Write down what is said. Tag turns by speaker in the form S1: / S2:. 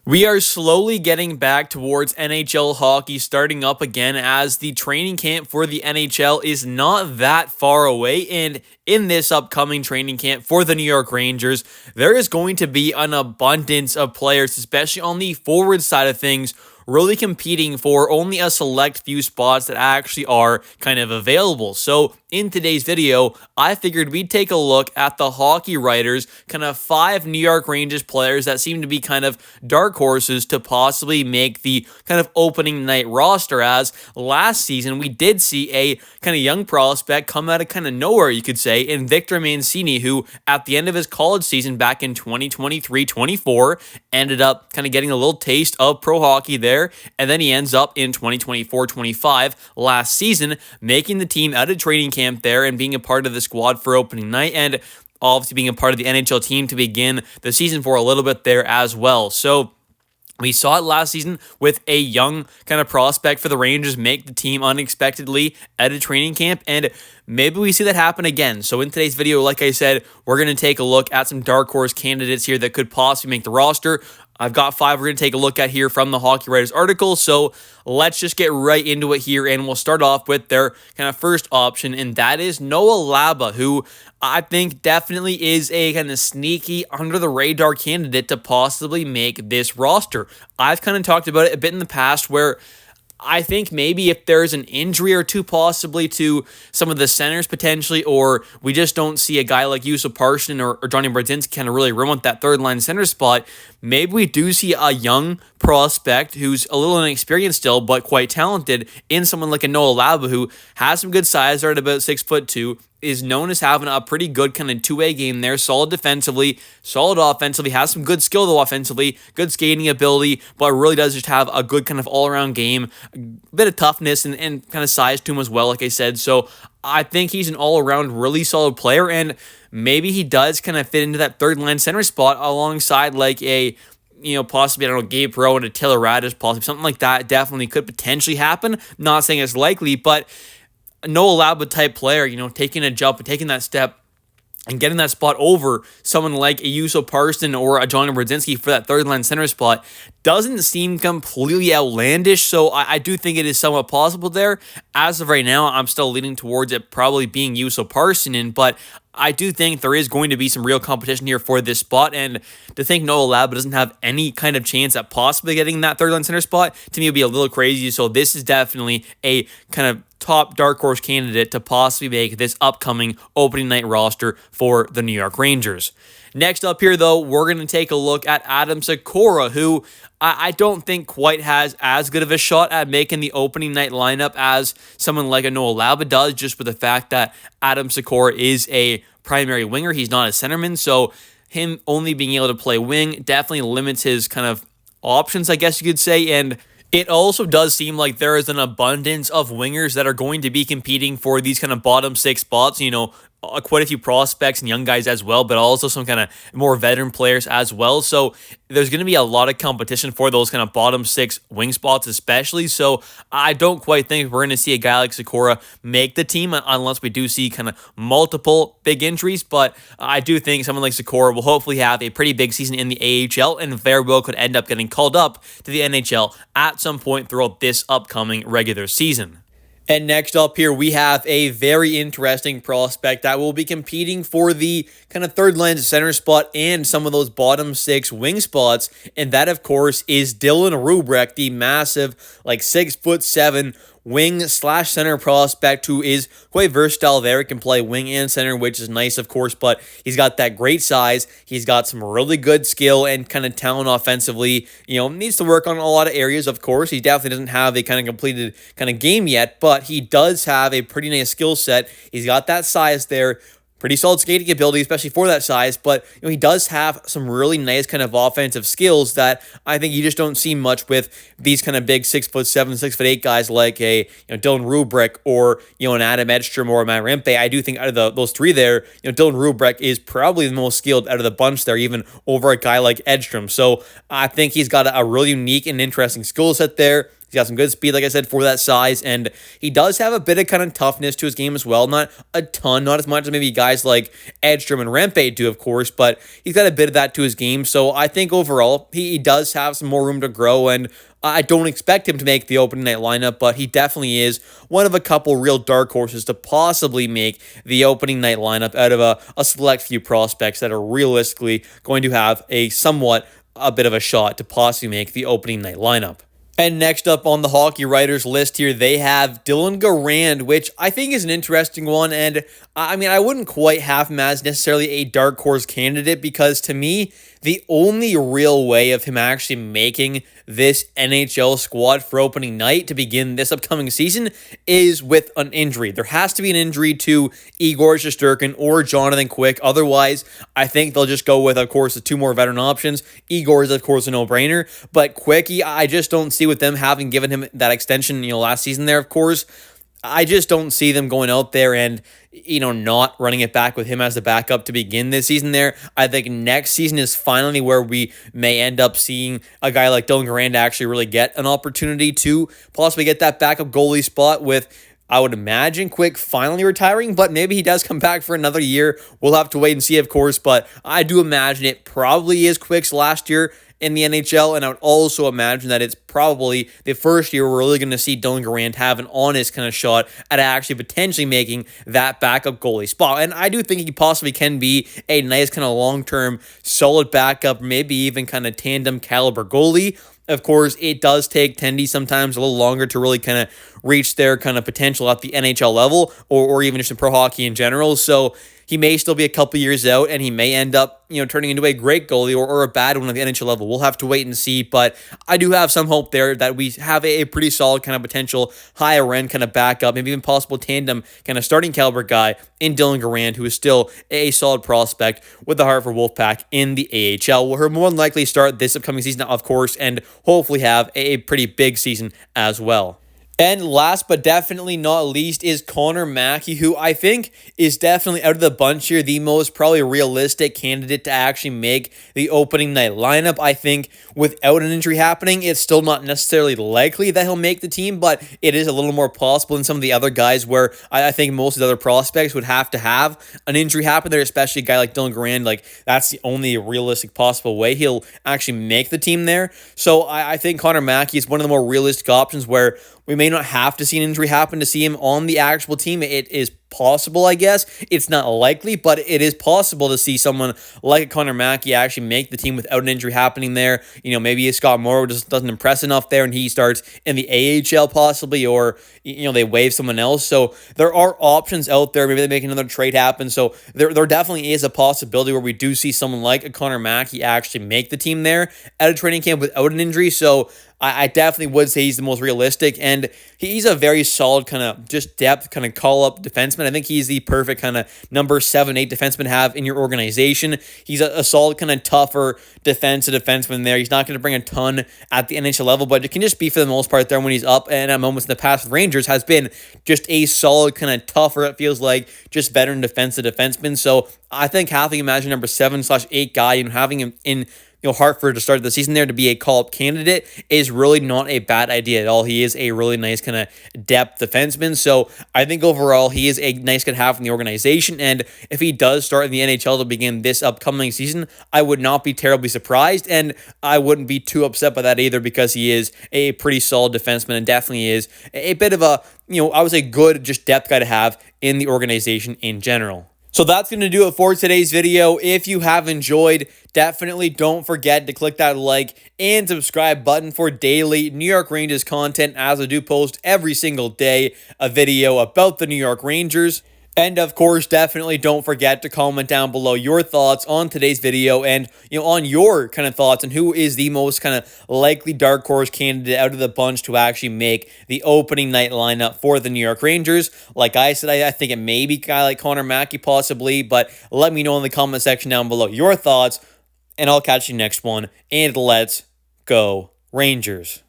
S1: We are slowly getting back towards NHL hockey starting up again as the training camp for the NHL is not that far away. And in this upcoming training camp for the New York Rangers, there is going to be an abundance of players, especially on the forward side of things, really competing for only a select few spots that actually are kind of available. So in today's video, I figured we'd take a look at the Hockey Writers, kind of 5 New York Rangers players that seem to be kind of dark horses to possibly make the kind of opening night roster, as last season we did see a kind of young prospect come out of kind of nowhere, you could say, in Victor Mancini, who at the end of his college season back in 2023-24 ended up kind of getting a little taste of pro hockey there. And then he ends up in 2024-25 last season, making the team out of training camp there and being a part of the squad for opening night, and obviously being a part of the NHL team to begin the season for a little bit there as well. So we saw it last season with a young kind of prospect for the Rangers make the team unexpectedly at a training camp, and maybe we see that happen again. So in today's video, like I said, we're going to take a look at some dark horse candidates here that could possibly make the roster. I've got 5 we're going to take a look at here from the Hockey Writers article, so let's just get right into it here, and we'll start off with their kind of first option, and that is Noah Laba, who I think definitely is a kind of sneaky, under-the-radar candidate to possibly make this roster. I've kind of talked about it a bit in the past where I think maybe if there's an injury or two possibly to some of the centers potentially, or we just don't see a guy like Yusuf Parson or Johnny Brodzinski kind of really run with that third-line center spot, maybe we do see a young prospect who's a little inexperienced still, but quite talented in someone like a Noah Laba, who has some good size, are at about 6'2", is known as having a pretty good kind of two-way game there, solid defensively, solid offensively, has some good skill though offensively, good skating ability, but really does just have a good kind of all-around game, a bit of toughness and kind of size to him as well, like I said. So I think he's an all-around really solid player, and maybe he does kind of fit into that third-line center spot alongside like a, possibly, I don't know, Gabe Perreault and a Taylor Raddysh, possibly something like that definitely could potentially happen. Not saying it's likely, but Noah Laba type player, taking a jump and taking that step and getting that spot over someone like a Yusuf Parson or a Johnny Brodzinski for that third line center spot doesn't seem completely outlandish. So I do think it is somewhat possible there. As of right now, I'm still leaning towards it probably being Yusuf Parson, but I do think there is going to be some real competition here for this spot, and to think Noah Laba doesn't have any kind of chance at possibly getting that third line center spot, to me would be a little crazy. So this is definitely a kind of top dark horse candidate to possibly make this upcoming opening night roster for the New York Rangers. Next up here, though, we're going to take a look at Adam Sykora, who I don't think quite has as good of a shot at making the opening night lineup as someone like a Noah Laba does, just with the fact that Adam Sykora is a primary winger. He's not a centerman, so him only being able to play wing definitely limits his kind of options, I guess you could say, and it also does seem like there is an abundance of wingers that are going to be competing for these kind of bottom 6 spots, quite a few prospects and young guys as well, but also some kind of more veteran players as well. So there's going to be a lot of competition for those kind of bottom 6 wing spots especially. So I don't quite think we're going to see a guy like Sykora make the team unless we do see kind of multiple big injuries. But I do think someone like Sykora will hopefully have a pretty big season in the AHL and very well could end up getting called up to the NHL at some point throughout this upcoming regular season. And next up here, we have a very interesting prospect that will be competing for the kind of third line center spot and some of those bottom 6 wing spots. And that, of course, is Dylan Rubrek, the massive, like 6'7" wing/center prospect who is quite versatile there. He can play wing and center, which is nice, of course, but he's got that great size. He's got some really good skill and kind of talent offensively. Needs to work on a lot of areas, of course. He definitely doesn't have a kind of completed kind of game yet, but he does have a pretty nice skill set. He's got that size there. Pretty solid skating ability, especially for that size, but he does have some really nice kind of offensive skills that I think you just don't see much with these kind of big 6'7", 6'8" guys like a Dylan Rubrek or an Adam Edstrom or a Matt Rempe. I do think out of those 3 there, Dylan Rubrek is probably the most skilled out of the bunch there, even over a guy like Edstrom. So I think he's got a really unique and interesting skill set there. He's got some good speed, like I said, for that size, and he does have a bit of kind of toughness to his game as well. Not a ton, not as much as maybe guys like Edstrom and Rempe do, of course, but he's got a bit of that to his game. So I think overall, he does have some more room to grow, and I don't expect him to make the opening night lineup, but he definitely is one of a couple real dark horses to possibly make the opening night lineup out of a select few prospects that are realistically going to have a bit of a shot to possibly make the opening night lineup. And next up on the hockey writers list here, they have Dylan Garand, which I think is an interesting one. And I mean, I wouldn't quite have him as necessarily a dark horse candidate because to me, the only real way of him actually making this NHL squad for opening night to begin this upcoming season is with an injury. There has to be an injury to Igor Shesterkin or Jonathan Quick. Otherwise, I think they'll just go with, of course, the two more veteran options. Igor is, of course, a no-brainer, but Quickie, I just don't see with them having given him that extension, last season there, of course. I just don't see them going out there and, not running it back with him as the backup to begin this season there. I think next season is finally where we may end up seeing a guy like Dylan Garand actually really get an opportunity to possibly get that backup goalie spot with, I would imagine, Quick finally retiring, but maybe he does come back for another year. We'll have to wait and see, of course, but I do imagine it probably is Quick's last year in the NHL, and I would also imagine that it's probably the first year we're really going to see Dylan Garand have an honest kind of shot at actually potentially making that backup goalie spot. And I do think he possibly can be a nice kind of long-term solid backup, maybe even kind of tandem caliber goalie. Of course, it does take Tendy sometimes a little longer to really kind of reach their kind of potential at the NHL level or even just in pro hockey in general. So he may still be a couple years out and he may end up, turning into a great goalie or a bad one at the NHL level. We'll have to wait and see, but I do have some hope there that we have a pretty solid kind of potential higher end kind of backup, maybe even possible tandem kind of starting caliber guy in Dylan Garand, who is still a solid prospect with the Hartford Wolfpack in the AHL. Will more than likely start this upcoming season, of course, and hopefully have a pretty big season as well. And last but definitely not least is Connor Mackey, who I think is definitely out of the bunch here, the most probably realistic candidate to actually make the opening night lineup. I think without an injury happening, it's still not necessarily likely that he'll make the team, but it is a little more possible than some of the other guys where I think most of the other prospects would have to have an injury happen there, especially a guy like Dylan Garand. Like, that's the only realistic possible way he'll actually make the team there. So I think Connor Mackey is one of the more realistic options where we may not have to see an injury happen to see him on the actual team. It is possible, I guess. It's not likely, but it is possible to see someone like a Connor Mackey actually make the team without an injury happening there. Maybe Scott Morrow just doesn't impress enough there and he starts in the AHL possibly, or, they waive someone else. So there are options out there. Maybe they make another trade happen. So there definitely is a possibility where we do see someone like a Connor Mackey actually make the team there at a training camp without an injury. So I definitely would say he's the most realistic, and he's a very solid kind of just depth kind of call-up defenseman. I think he's the perfect kind of number 7-8 defenseman to have in your organization. He's a solid kind of tougher defensive defenseman there. He's not going to bring a ton at the NHL level, but it can just be for the most part there when he's up, and at moments in the past with Rangers has been just a solid kind of tougher, it feels like, just veteran defensive defenseman. So I think having him as your number 7/8 guy and having him in Hartford to start the season there to be a call-up candidate is really not a bad idea at all. He is a really nice kind of depth defenseman. So I think overall he is a nice guy to have in the organization. And if he does start in the NHL to begin this upcoming season, I would not be terribly surprised. And I wouldn't be too upset by that either because he is a pretty solid defenseman and definitely is a bit of a, I would say good just depth guy to have in the organization in general. So that's going to do it for today's video. If you have enjoyed, definitely don't forget to click that like and subscribe button for daily New York Rangers content, as I do post every single day a video about the New York Rangers. And of course, definitely don't forget to comment down below your thoughts on today's video and, on your kind of thoughts on who is the most kind of likely dark horse candidate out of the bunch to actually make the opening night lineup for the New York Rangers. Like I said, I think it may be a guy like Connor Mackey possibly, but let me know in the comment section down below your thoughts, and I'll catch you next one. And let's go Rangers.